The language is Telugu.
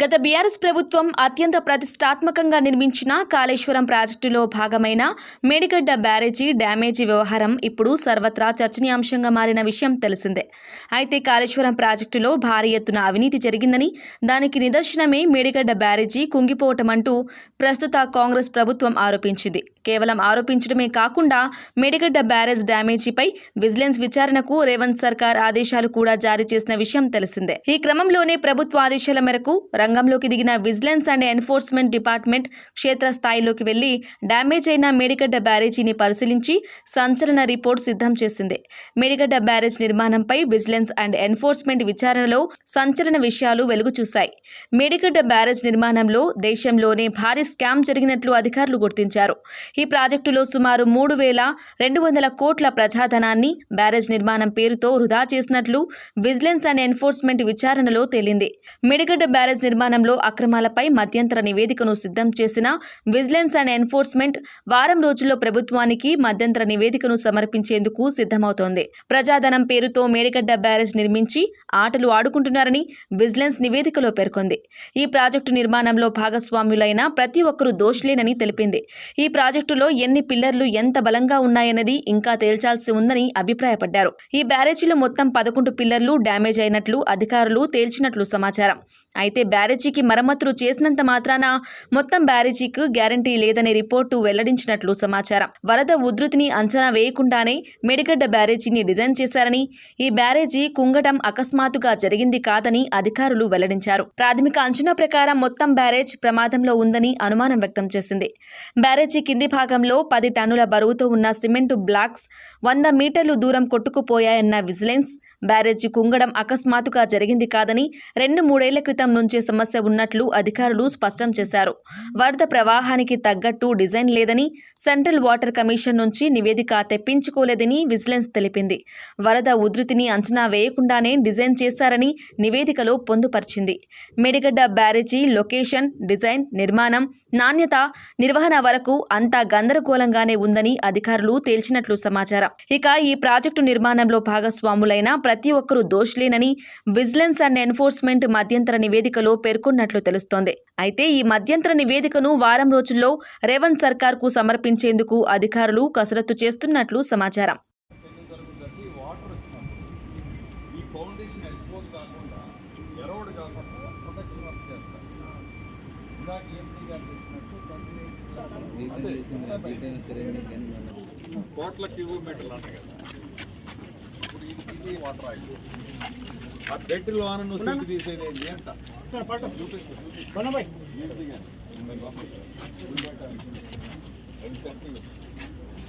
గత బీఆర్ఎస్ ప్రభుత్వం అత్యంత ప్రతిష్టాత్మకంగా నిర్మించిన కాళేశ్వరం ప్రాజెక్టులో భాగమైన మేడిగడ్డ బ్యారేజీ డ్యామేజీ వ్యవహారం ఇప్పుడు సర్వత్రా చర్చనీయాంశంగా మారిన విషయం తెలిసిందే. అయితే కాళేశ్వరం ప్రాజెక్టులో భారీ ఎత్తున అవినీతి జరిగిందని, దానికి నిదర్శనమే మేడిగడ్డ బ్యారేజీ కుంగిపోవటమంటూ ప్రస్తుత కాంగ్రెస్ ప్రభుత్వం ఆరోపించింది. కేవలం ఆరోపించడమే కాకుండా మేడిగడ్డ బ్యారేజ్ డ్యామేజీపై విజిలెన్స్ విచారణకు రేవంత్ సర్కార్ ఆదేశాలు కూడా జారీ చేసిన విషయం తెలిసిందే. ఈ క్రమంలోనే ప్రభుత్వ ఆదేశాల మేరకు రంగంలోకి దిగిన విజిలెన్స్ అండ్ ఎన్ఫోర్స్మెంట్ డిపార్ట్మెంట్ క్షేత్రస్థాయిలోకి వెళ్లి డ్యామేజ్ అయిన మేడిగడ్డ బ్యారేజీని పరిశీలించి సంచలన రిపోర్ట్ సిద్ధం చేసింది. మేడిగడ్డ బ్యారేజ్ నిర్మాణంపై విజిలెన్స్ అండ్ ఎన్ఫోర్స్మెంట్ విచారణలో సంచలన విషయాలు వెలుగు చూశాయి. మేడిగడ్డ బ్యారేజ్ నిర్మాణంలో దేశంలోనే భారీ స్కామ్ జరిగినట్లు అధికారులు గుర్తించారు. ఈ ప్రాజెక్టులో సుమారు 3,200 కోట్ల ప్రజాధనాన్ని బ్యారేజ్ నిర్మాణం పేరుతో వృధా చేసినట్లు విజిలెన్స్ అండ్ ఎన్ఫోర్స్మెంట్ విచారణలో తేలింది. మేడిగడ్డ బ్యారేజ్ నిర్మాణంలో అక్రమాలపై మధ్యంతర నివేదికను సిద్ధం చేసిన విజిలెన్స్ అండ్ ఎన్ఫోర్స్మెంట్ వారం రోజుల్లో ప్రభుత్వానికి మధ్యంతర నివేదికను సమర్పించేందుకు సిద్ధమవుతోంది. ప్రజాధనం పేరుతో మేడిగడ్డ బ్యారేజ్ నిర్మించి ఆటలు ఆడుకుంటున్నారని విజిలెన్స్ నివేదికలో పేర్కొంది. ఈ ప్రాజెక్టు నిర్మాణంలో భాగస్వాములైన ప్రతి ఒక్కరూ దోషులేనని తెలిపింది. ఈ ప్రాజెక్టులో ఎన్ని పిల్లర్లు ఎంత బలంగా ఉన్నాయన్నది ఇంకా తేల్చాల్సి ఉందని అభిప్రాయపడ్డారు. ఈ బ్యారేజీలో మొత్తం 11 పిల్లర్లు డ్యామేజ్ అయినట్లు అధికారులు తేల్చినట్లు సమాచారం. అయితే బ్యారేజీకి మరమ్మతులు చేసినంత మాత్రాన మొత్తం బ్యారేజీకి గ్యారంటీ లేదనే రిపోర్టు వెల్లడించినట్లు సమాచారం. వరద ఉధృతిని అంచనా వేయకుండానే మేడిగడ్డ బ్యారేజీని డిజైన్ చేశారని, ఈ బ్యారేజీ కుంగటం అకస్మాత్తుగా జరిగింది కాదని అధికారులు వెల్లడించారు. ప్రాథమిక అంచనా ప్రకారం మొత్తం బ్యారేజ్ ప్రమాదంలో ఉందని అనుమానం వ్యక్తం చేసింది. బ్యారేజీ కింది భాగంలో 10 టన్నుల బరువుతో ఉన్న సిమెంటు బ్లాక్స్ 100 మీటర్లు దూరం కొట్టుకుపోయాయన్న విజిలెన్స్, బ్యారేజీ కుంగడం అకస్మాత్తుగా జరిగింది కాదని 2-3 ఏళ్ల క్రితం నుంచే సమస్య ఉన్నట్లు అధికారులు స్పష్టం చేశారు. వరద ప్రవాహానికి తగ్గట్టు డిజైన్ లేదని, సెంట్రల్ వాటర్ కమిషన్ నుంచి నివేదిక తెప్పించుకోలేదని విజిలెన్స్ తెలిపింది. వరద ఉధృతిని అంచనా వేయకుండానే డిజైన్ చేశారని నివేదికలో పొందుపరిచింది. మేడిగడ్డ బ్యారేజీ లొకేషన్, డిజైన్, నిర్మాణం, నాణ్యత, నిర్వహణ వరకు అంతా గందరగోళంగానే ఉందని అధికారులు తేల్చినట్లు సమాచారం. ఇక ఈ ప్రాజెక్టు నిర్మాణంలో భాగస్వాములైన ప్రతి ఒక్కరూ దోషులేనని విజిలెన్స్ అండ్ ఎన్ఫోర్స్మెంట్ మధ్యంతర నివేదికలో పేర్కొన్నట్లు తెలుస్తోంది. అయితే ఈ మధ్యంతర నివేదికను వారం రోజుల్లో రేవంత్ సర్కార్కు సమర్పించేందుకు అధికారులు కసరత్తు చేస్తున్నట్లు సమాచారం. కోట్ల కిలోమీటర్లు అంట కదా. ఇప్పుడు ఇది వాటర్ ఆగి ఆ బెడ్లో నువ్వు సెంటు తీసేది ఎంత చూపించు